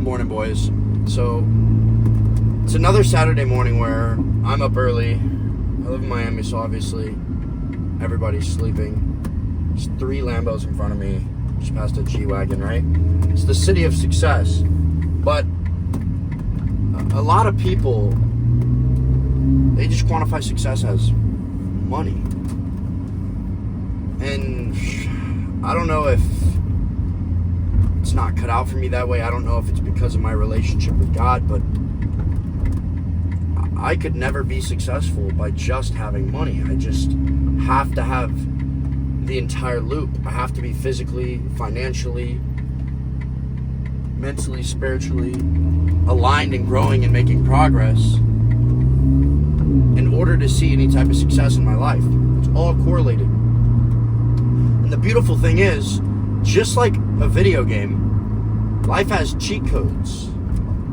Morning, boys. So, it's another Saturday morning where I'm up early. I live in Miami, so obviously everybody's sleeping. There's 3 Lambos in front of me, just past a G-Wagon, right? It's the city of success. But a lot of people, they just quantify success as money. And I don't know if it's not cut out for me that way. I don't know if it's because of my relationship with God, but I could never be successful by just having money. I just have to have the entire loop. I have to be physically, financially, mentally, spiritually aligned and growing and making progress in order to see any type of success in my life. It's all correlated. And the beautiful thing is, just like a video game, life has cheat codes.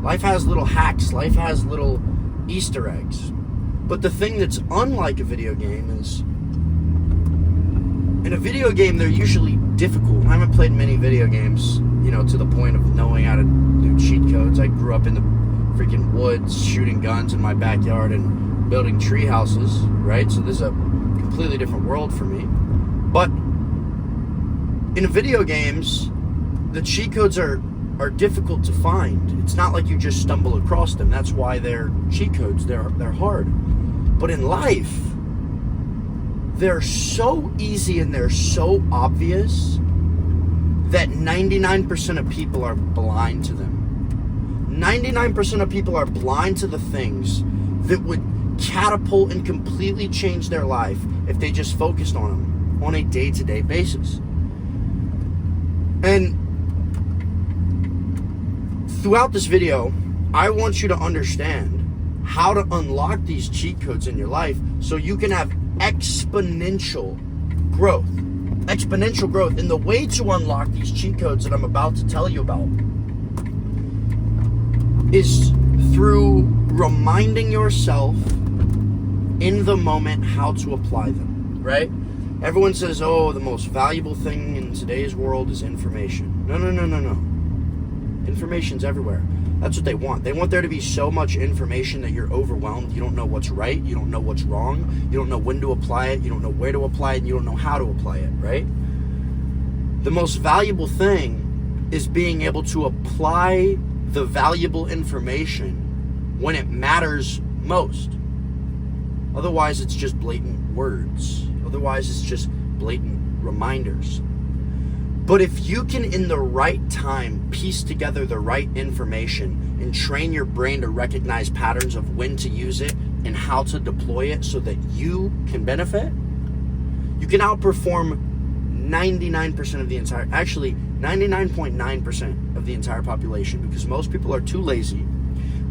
Life has little hacks. Life has little Easter eggs. But the thing that's unlike a video game is, in a video game, they're usually difficult. I haven't played many video games, to the point of knowing how to do cheat codes. I grew up in the freaking woods, shooting guns in my backyard and building tree houses, right? So this is a completely different world for me. But in video games, the cheat codes are difficult to find. It's not like you just stumble across them. That's why they're cheat codes. They're hard. But in life, they're so easy and they're so obvious that 99% of people are blind to them. 99% of people are blind to the things that would catapult and completely change their life if they just focused on them on a day-to-day basis. And throughout this video, I want you to understand how to unlock these cheat codes in your life so you can have exponential growth. Exponential growth. And the way to unlock these cheat codes that I'm about to tell you about is through reminding yourself in the moment how to apply them, right? Everyone says, the most valuable thing in today's world is information. No. Information's everywhere. That's what they want. They want there to be so much information that you're overwhelmed. You don't know what's right. You don't know what's wrong. You don't know when to apply it. You don't know where to apply it. And you don't know how to apply it, right? The most valuable thing is being able to apply the valuable information when it matters most. Otherwise, it's just blatant words. Otherwise, it's just blatant reminders. But if you can, in the right time, piece together the right information and train your brain to recognize patterns of when to use it and how to deploy it so that you can benefit, you can outperform 99% of the entire, actually 99.9% of the entire population, because most people are too lazy,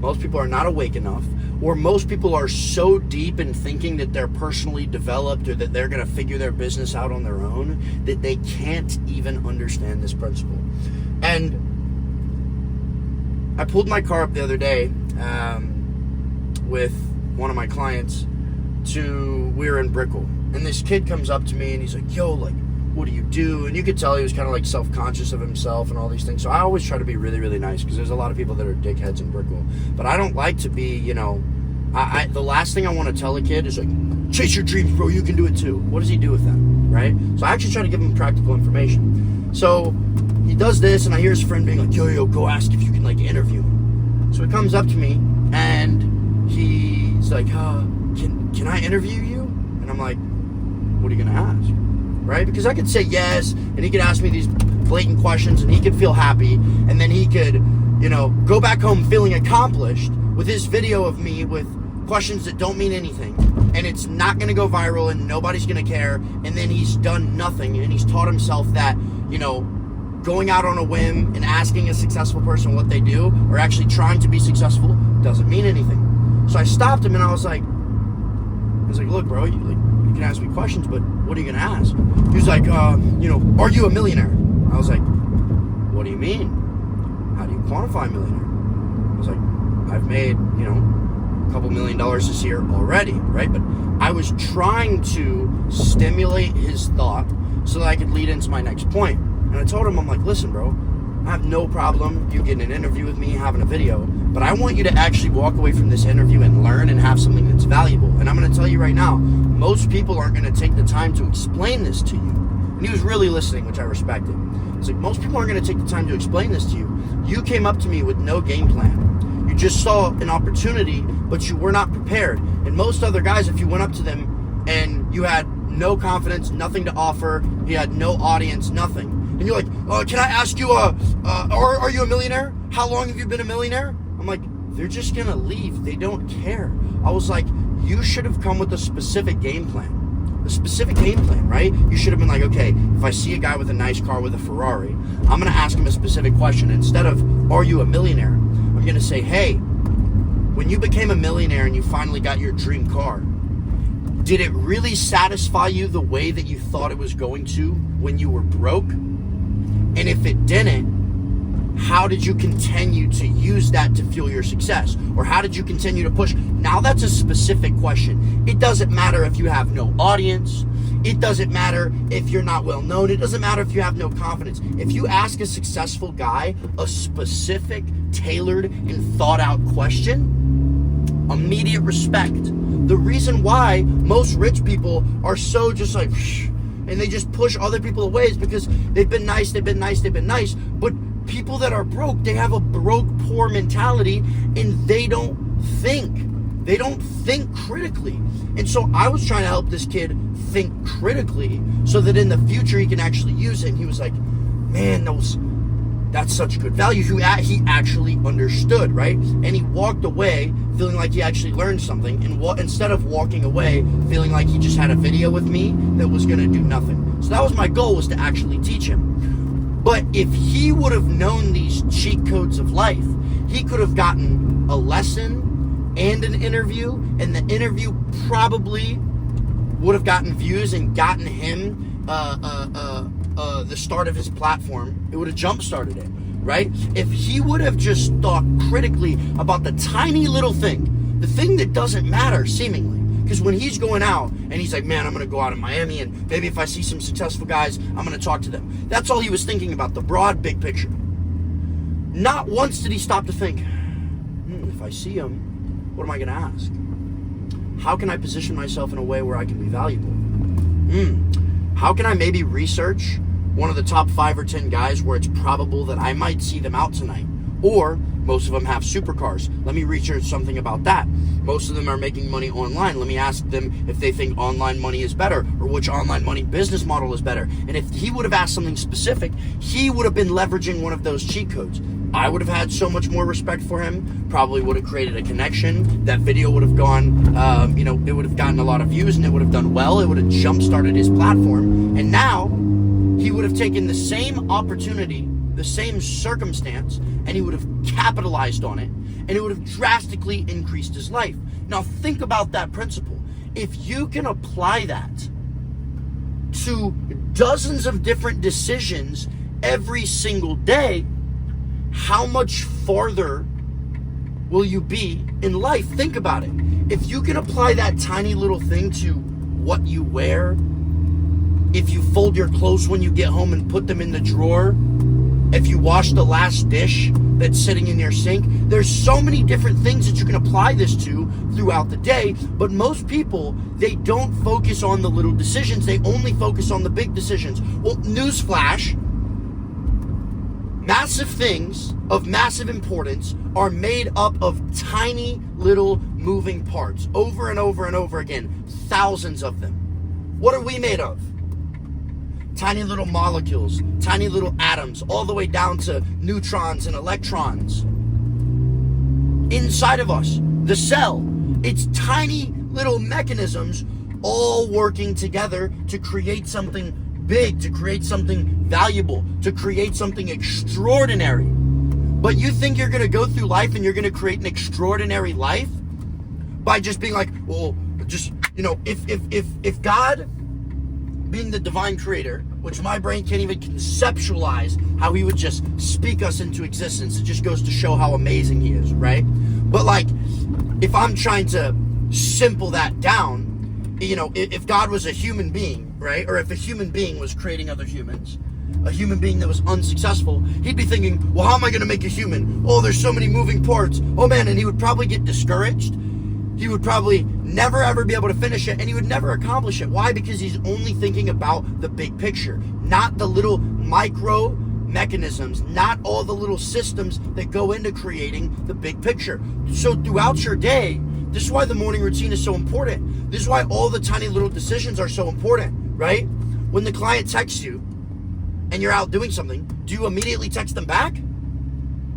most people are not awake enough, or most people are so deep in thinking that they're personally developed or that they're going to figure their business out on their own that they can't even understand this principle. And I pulled my car up the other day with one of my clients we were in Brickell. And this kid comes up to me and he's like, what do you do? And you could tell he was kind of like self-conscious of himself and all these things. So I always try to be really, really nice because there's a lot of people that are dickheads in Brickell. But I don't like to be, the last thing I want to tell a kid is like, chase your dreams, bro. You can do it too. What does he do with that, right? So I actually try to give him practical information. So he does this, and I hear his friend being like, yo, go ask if you can interview him. So he comes up to me and he's like, can I interview you? And I'm like, what are you gonna ask? Right? Because I could say yes, and he could ask me these blatant questions, and he could feel happy, and then he could, go back home feeling accomplished with his video of me with questions that don't mean anything, and it's not going to go viral, and nobody's going to care, and then he's done nothing, and he's taught himself that, going out on a whim and asking a successful person what they do, or actually trying to be successful, doesn't mean anything. So I stopped him, and I was like, look, bro, you can ask me questions, but what are you going to ask? He was like, are you a millionaire? I was like, what do you mean? How do you quantify a millionaire? I was like, I've made, a couple $1 million this year already, right? But I was trying to stimulate his thought so that I could lead into my next point. And I told him, I'm like, listen, bro, I have no problem you getting an interview with me, having a video, but I want you to actually walk away from this interview and learn and have something that's valuable. And I'm going to tell you right now, most people aren't going to take the time to explain this to you. And he was really listening, which I respected. It's like, most people aren't going to take the time to explain this to you. You came up to me with no game plan. You just saw an opportunity, but you were not prepared. And most other guys, if you went up to them and you had no confidence, nothing to offer, you had no audience, nothing, and you're like, can I ask you, are you a millionaire? How long have you been a millionaire? I'm like, they're just going to leave. They don't care. I was like, you should have come with a specific game plan. A specific game plan, right? You should have been like, okay, if I see a guy with a nice car with a Ferrari, I'm going to ask him a specific question. Instead of, are you a millionaire? I'm going to say, hey, when you became a millionaire and you finally got your dream car, did it really satisfy you the way that you thought it was going to when you were broke? And if it didn't, how did you continue to use that to fuel your success? Or how did you continue to push? Now that's a specific question. It doesn't matter if you have no audience. It doesn't matter if you're not well known. It doesn't matter if you have no confidence. If you ask a successful guy a specific, tailored, and thought out question, immediate respect. The reason why most rich people are so just like, and they just push other people away is because they've been nice, but people that are broke, they have a broke, poor mentality, and they don't think. They don't think critically. And so I was trying to help this kid think critically so that in the future he can actually use it. And he was like, man, that's such good value. He actually understood, right? And he walked away feeling like he actually learned something, and instead of walking away feeling like he just had a video with me that was going to do nothing. So that was my goal, was to actually teach him. But if he would have known these cheat codes of life, he could have gotten a lesson and an interview, and the interview probably would have gotten views and gotten him the start of his platform. It would have jump-started it, right? If he would have just thought critically about the tiny little thing, the thing that doesn't matter, seemingly. Because when he's going out and he's like, man, I'm going to go out in Miami and maybe if I see some successful guys, I'm going to talk to them. That's all he was thinking about, the broad, big picture. Not once did he stop to think, if I see him, what am I going to ask? How can I position myself in a way where I can be valuable? How can I maybe research one of the top 5 or 10 guys where it's probable that I might see them out tonight? Or most of them have supercars. Let me research something about that. Most of them are making money online. Let me ask them if they think online money is better or which online money business model is better. And if he would have asked something specific, he would have been leveraging one of those cheat codes. I would have had so much more respect for him, probably would have created a connection. That video would have gone, it would have gotten a lot of views and it would have done well. It would have jump-started his platform. And now he would have taken the same opportunity, the same circumstance, and he would have capitalized on it, and it would have drastically increased his life. Now think about that principle. If you can apply that to dozens of different decisions every single day, how much farther will you be in life? Think about it. If you can apply that tiny little thing to what you wear, if you fold your clothes when you get home and put them in the drawer, if you wash the last dish that's sitting in your sink, there's so many different things that you can apply this to throughout the day. But most people, they don't focus on the little decisions. They only focus on the big decisions. Well, newsflash, massive things of massive importance are made up of tiny little moving parts over and over and over again, thousands of them. What are we made of? Tiny little molecules, tiny little atoms, all the way down to neutrons and electrons. Inside of us, the cell, it's tiny little mechanisms all working together to create something big, to create something valuable, to create something extraordinary. But you think you're going to go through life and you're going to create an extraordinary life by just being like, well, just, if God, being the divine creator, which my brain can't even conceptualize how he would just speak us into existence. It just goes to show how amazing he is, right? But like, if I'm trying to simple that down, if God was a human being, right? Or if a human being was creating other humans, a human being that was unsuccessful, he'd be thinking, well, how am I going to make a human? Oh, there's so many moving parts. Oh, man, and he would probably get discouraged. He would probably never, ever be able to finish it, and he would never accomplish it. Why? Because he's only thinking about the big picture, not the little micro mechanisms, not all the little systems that go into creating the big picture. So throughout your day, this is why the morning routine is so important. This is why all the tiny little decisions are so important, right? When the client texts you and you're out doing something, do you immediately text them back?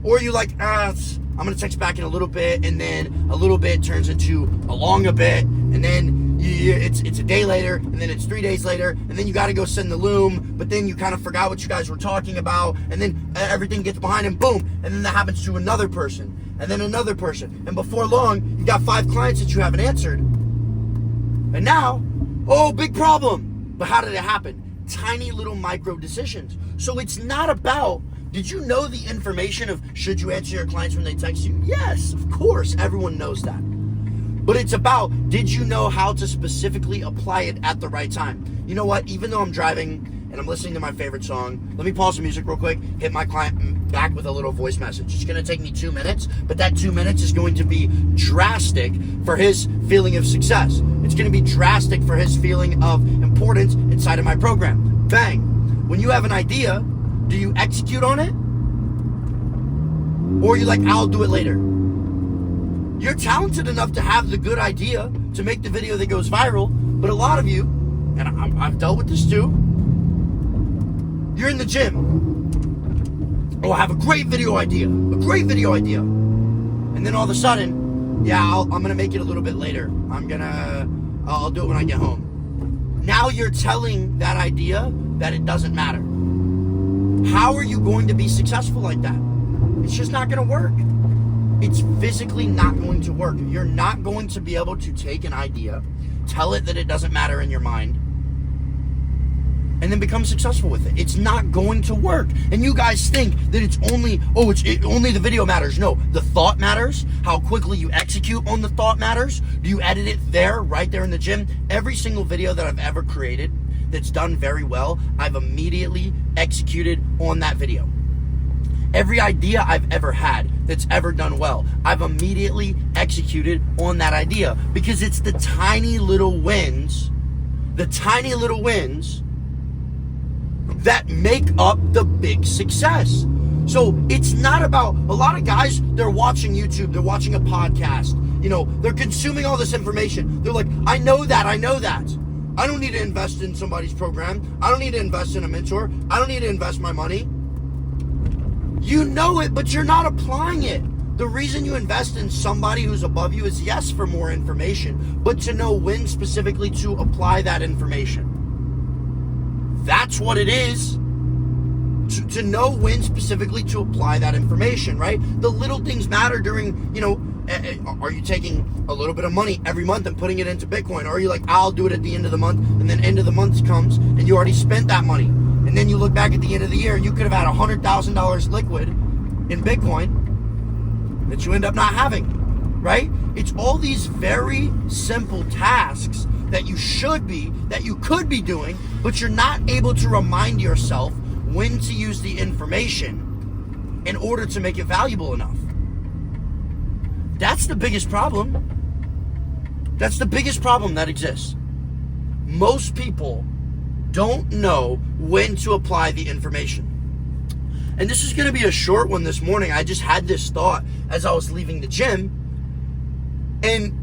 Or are you like, I'm going to text back in a little bit, and then a little bit turns into a longer bit, and then it's a day later, and then it's 3 days later, and then you got to go send the loom, but then you kind of forgot what you guys were talking about, and then everything gets behind, and boom, and then that happens to another person, and then another person, and before long, you got 5 clients that you haven't answered, and now, oh, big problem. But how did it happen? Tiny little micro decisions. So it's not about, did you know the information of should you answer your clients when they text you? Yes, of course, everyone knows that. But it's about, did you know how to specifically apply it at the right time? You know what, even though I'm driving and I'm listening to my favorite song, let me pause the music real quick, hit my client back with a little voice message. It's going to take me 2 minutes, but that 2 minutes is going to be drastic for his feeling of success. It's going to be drastic for his feeling of importance inside of my program. Bang. When you have an idea, do you execute on it? Or are you like, I'll do it later? You're talented enough to have the good idea to make the video that goes viral, but a lot of you, and I've dealt with this too, you're in the gym. Oh, I have a great video idea. And then all of a sudden, I'm going to make it a little bit later. I'll do it when I get home. Now you're telling that idea that it doesn't matter. How are you going to be successful like that? It's just not going to work. It's physically not going to work. You're not going to be able to take an idea, tell it that it doesn't matter in your mind, and then become successful with it. It's not going to work. And you guys think that it's only the video matters. No, the thought matters. How quickly you execute on the thought matters. Do you edit it right there in the gym? Every single video that I've ever created that's done very well, I've immediately executed on that video. Every idea I've ever had that's ever done well, I've immediately executed on that idea, because it's the tiny little wins that make up the big success. So it's not about, a lot of guys, they're watching YouTube, they're watching a podcast, they're consuming all this information. They're like, I know that. I don't need to invest in somebody's program. I don't need to invest in a mentor. I don't need to invest my money. You know it, but you're not applying it. The reason you invest in somebody who's above you is, yes, for more information, but to know when specifically to apply that information. That's what it is. To know when specifically to apply that information, right? The little things matter during, are you taking a little bit of money every month and putting it into Bitcoin? Or are you like, I'll do it at the end of the month, and then end of the month comes and you already spent that money. And then you look back at the end of the year and you could have had $100,000 liquid in Bitcoin that you end up not having, right? It's all these very simple tasks that you could be doing, but you're not able to remind yourself when to use the information in order to make it valuable enough. That's the biggest problem. That's the biggest problem that exists. Most people don't know when to apply the information. And this is going to be a short one this morning. I just had this thought as I was leaving the gym, and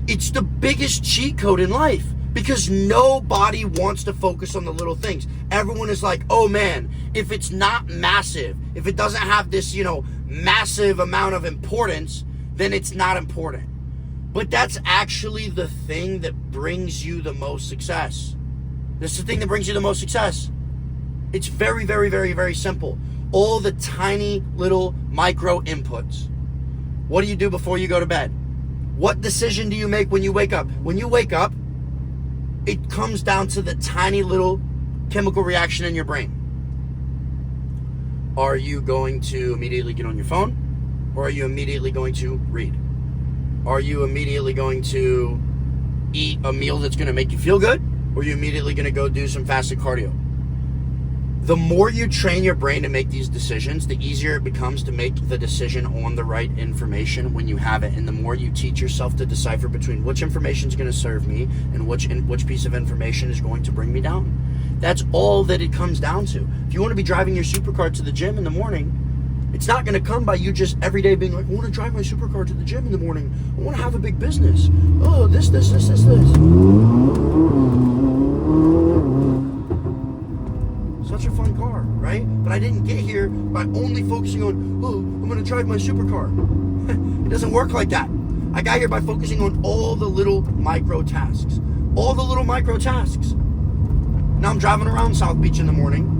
it's the biggest cheat code in life, because nobody wants to focus on the little things. Everyone is like, oh man, if it's not massive, if it doesn't have this, massive amount of importance, then it's not important. But that's actually the thing that brings you the most success. This is the thing that brings you the most success. It's very, very, very, very simple. All the tiny little micro inputs. What do you do before you go to bed? What decision do you make when you wake up? When you wake up, it comes down to the tiny little chemical reaction in your brain. Are you going to immediately get on your phone? Or are you immediately going to read? Are you immediately going to eat a meal that's going to make you feel good? Or are you immediately going to go do some fasted cardio? The more you train your brain to make these decisions, the easier it becomes to make the decision on the right information when you have it. And the more you teach yourself to decipher between which information is going to serve me and which piece of information is going to bring me down. That's all that it comes down to. If you want to be driving your supercar to the gym in the morning, it's not going to come by you just every day being like, I want to drive my supercar to the gym in the morning. I want to have a big business. Oh, this. Such a fun car, right? But I didn't get here by only focusing on, oh, I'm going to drive my supercar. It doesn't work like that. I got here by focusing on all the little micro tasks. All the little micro tasks. Now I'm driving around South Beach in the morning.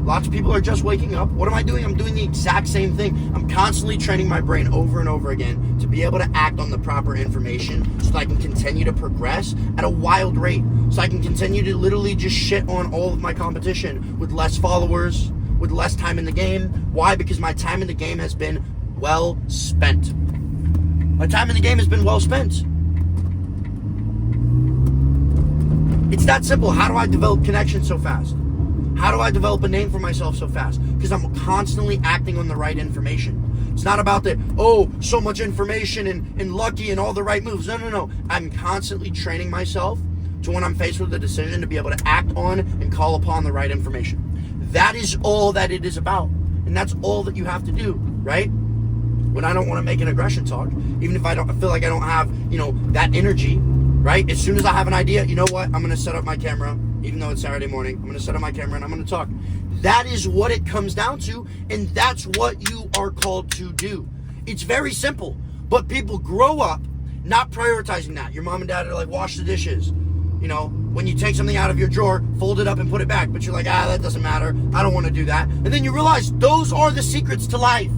Lots of people are just waking up. What am I doing? I'm doing the exact same thing. I'm constantly training my brain over and over again to be able to act on the proper information so that I can continue to progress at a wild rate. So I can continue to literally just shit on all of my competition with less followers, with less time in the game. Why? Because my time in the game has been well spent. My time in the game has been well spent. It's that simple. How do I develop connections so fast? How do I develop a name for myself so fast? Because I'm constantly acting on the right information. It's not about so much information and lucky and all the right moves. No. I'm constantly training myself to when I'm faced with a decision to be able to act on and call upon the right information. That is all that it is about. And that's all that you have to do, right? When I don't want to make an aggression talk, even if I feel like I don't have, that energy, right? As soon as I have an idea, you know what? I'm going to set up my camera. Even though it's Saturday morning, I'm going to set up my camera and I'm going to talk. That is what it comes down to, and that's what you are called to do. It's very simple, but people grow up not prioritizing that. Your mom and dad are like, wash the dishes. When you take something out of your drawer, fold it up and put it back. But you're like, that doesn't matter. I don't want to do that. And then you realize those are the secrets to life.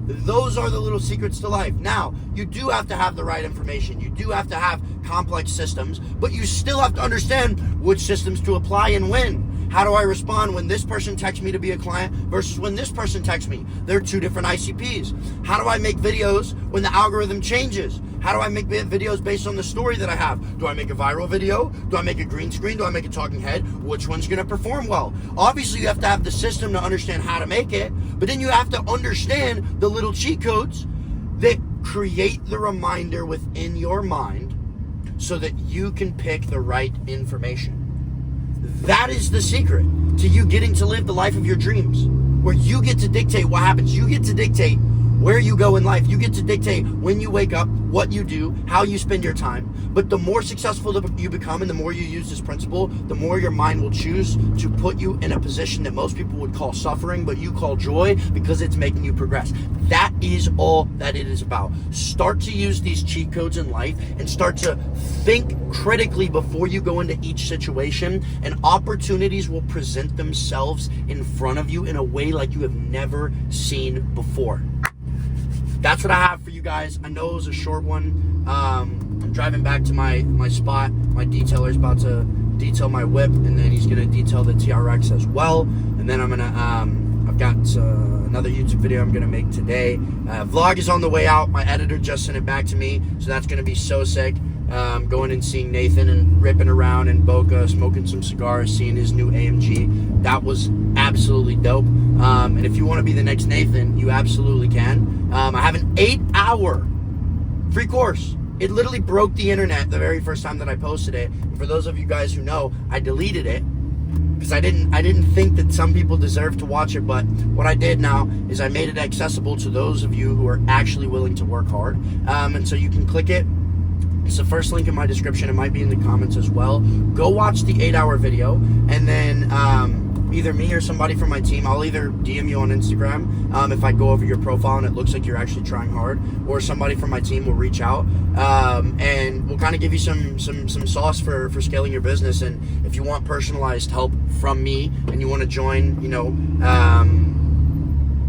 Those are the little secrets to life. Now, you do have to have the right information. You do have to have complex systems, but you still have to understand which systems to apply and when. How do I respond when this person texts me to be a client versus when this person texts me? They're two different ICPs. How do I make videos when the algorithm changes? How do I make videos based on the story that I have? Do I make a viral video? Do I make a green screen? Do I make a talking head? Which one's going to perform well? Obviously, you have to have the system to understand how to make it, but then you have to understand the little cheat codes that create the reminder within your mind so that you can pick the right information. That is the secret to you getting to live the life of your dreams, where you get to dictate what happens. You get to dictate where you go in life. You get to dictate when you wake up, what you do, how you spend your time. But the more successful you become and the more you use this principle, the more your mind will choose to put you in a position that most people would call suffering, but you call joy because it's making you progress. That is all that it is about. Start to use these cheat codes in life and start to think critically before you go into each situation, and opportunities will present themselves in front of you in a way like you have never seen before. That's what I have for you guys. I know it was a short one. I'm driving back to my spot. My detailer's about to detail my whip, and then he's gonna detail the TRX as well. And then I've got another YouTube video I'm gonna make today. Vlog is on the way out. My editor just sent it back to me, so that's gonna be so sick. Going and seeing Nathan and ripping around in Boca, smoking some cigars, seeing his new AMG. That was absolutely dope. And if you want to be the next Nathan, you absolutely can. I have an 8-hour free course. It literally broke the internet the very first time that I posted it. And for those of you guys who know, I deleted it because I didn't think that some people deserve to watch it. But what I did now is I made it accessible to those of you who are actually willing to work hard. And so you can click it. It's the first link in my description. It might be in the comments as well. Go watch the 8-hour video, and then either me or somebody from my team, I'll either DM you on Instagram if I go over your profile and it looks like you're actually trying hard, or somebody from my team will reach out and we'll kind of give you some sauce for scaling your business. And if you want personalized help from me and you want to join,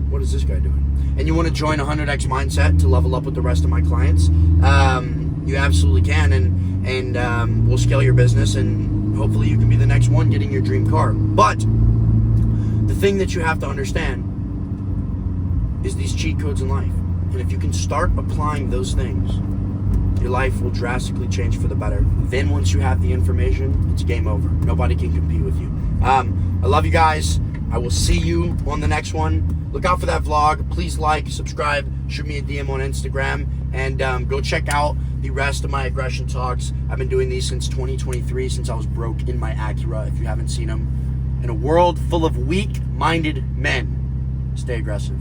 what is this guy doing? And you want to join 100X Mindset to level up with the rest of my clients, you absolutely can, and we'll scale your business, and hopefully you can be the next one getting your dream car. But the thing that you have to understand is these cheat codes in life. And if you can start applying those things, your life will drastically change for the better. Then once you have the information, it's game over. Nobody can compete with you. I love you guys. I will see you on the next one. Look out for that vlog. Please like, subscribe, shoot me a DM on Instagram, and go check out the rest of my aggression talks. I've been doing these since 2023, since I was broke in my Acura, if you haven't seen them. In a world full of weak-minded men, stay aggressive.